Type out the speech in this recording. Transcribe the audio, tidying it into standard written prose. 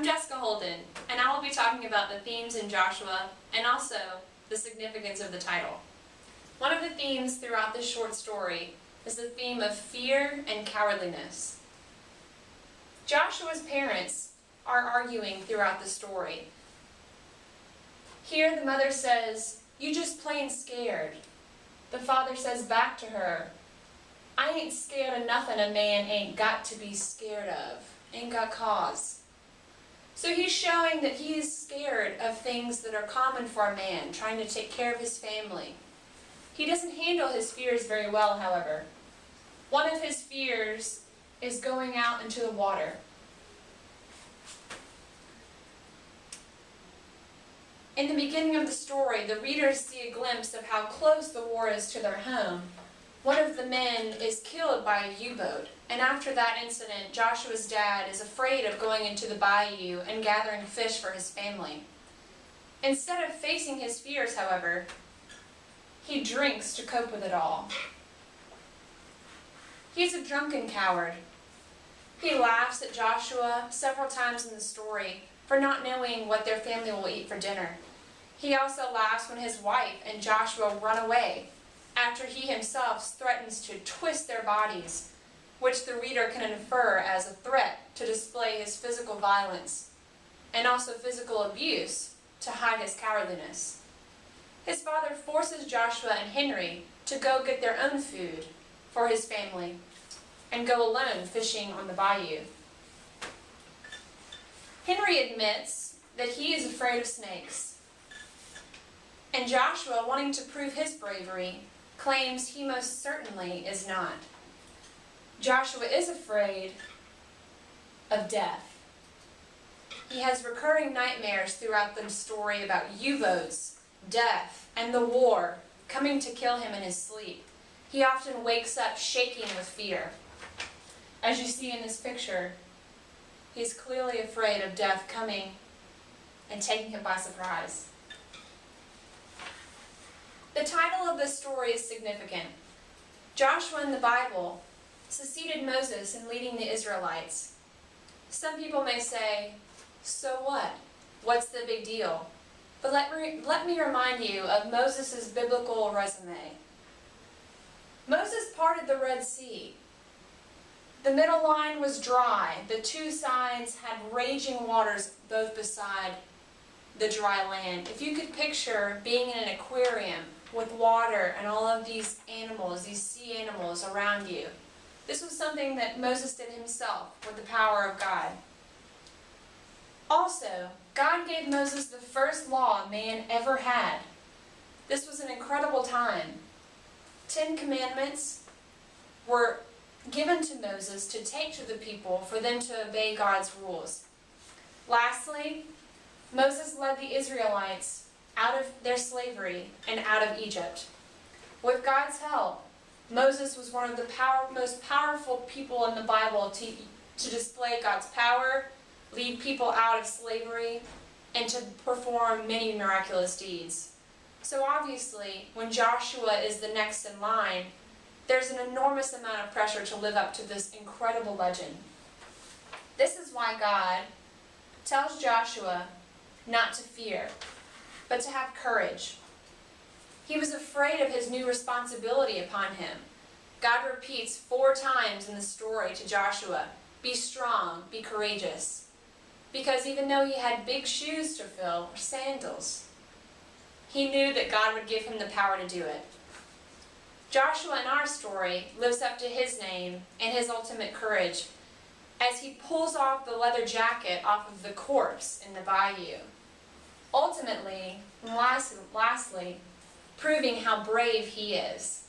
I'm Jessica Holden, and I will be talking about the themes in Joshua and also the significance of the title. One of the themes throughout this short story is the theme of fear and cowardliness. Joshua's parents are arguing throughout the story. Here the mother says, "You just plain scared." The father says back to her, "I ain't scared of nothing a man ain't got to be scared of, ain't got cause." So he's showing that he is scared of things that are common for a man, trying to take care of his family. He doesn't handle his fears very well, however. One of his fears is going out into the water. In the beginning of the story, the readers see a glimpse of how close the war is to their home. One of the men is killed by a U-boat, and after that incident, Joshua's dad is afraid of going into the bayou and gathering fish for his family. Instead of facing his fears, however, he drinks to cope with it all. He's a drunken coward. He laughs at Joshua several times in the story for not knowing what their family will eat for dinner. He also laughs when his wife and Joshua run away, after he himself threatens to twist their bodies, which the reader can infer as a threat to display his physical violence and also physical abuse to hide his cowardliness. His father forces Joshua and Henry to go get their own food for his family and go alone fishing on the bayou. Henry admits that he is afraid of snakes, and Joshua, wanting to prove his bravery, claims he most certainly is not. Joshua is afraid of death. He has recurring nightmares throughout the story about U-boats, death, and the war coming to kill him in his sleep. He often wakes up shaking with fear. As you see in this picture, he's clearly afraid of death coming and taking him by surprise. The title of this story is significant. Joshua in the Bible succeeded Moses in leading the Israelites. Some people may say, so what? What's the big deal? But let me remind you of Moses' biblical resume. Moses parted the Red Sea. The middle line was dry. The two sides had raging waters both beside the dry land. If you could picture being in an aquarium with water and all of these animals, these sea animals around you. This was something that Moses did himself with the power of God. Also, God gave Moses the first law man ever had. This was an incredible time. 10 commandments were given to Moses to take to the people for them to obey God's rules. Lastly, Moses led the Israelites out of their slavery and out of Egypt. With God's help, Moses was one of the most powerful people in the Bible to display God's power, lead people out of slavery, and to perform many miraculous deeds. So obviously, when Joshua is the next in line, there's an enormous amount of pressure to live up to this incredible legend. This is why God tells Joshua not to fear, but to have courage. He was afraid of his new responsibility upon him. God repeats 4 times in the story to Joshua, be strong, be courageous. Because even though he had big shoes to fill, or sandals, he knew that God would give him the power to do it. Joshua in our story lives up to his name and his ultimate courage as he pulls off the leather jacket off of the corpse in the bayou. Ultimately, and lastly, proving how brave he is.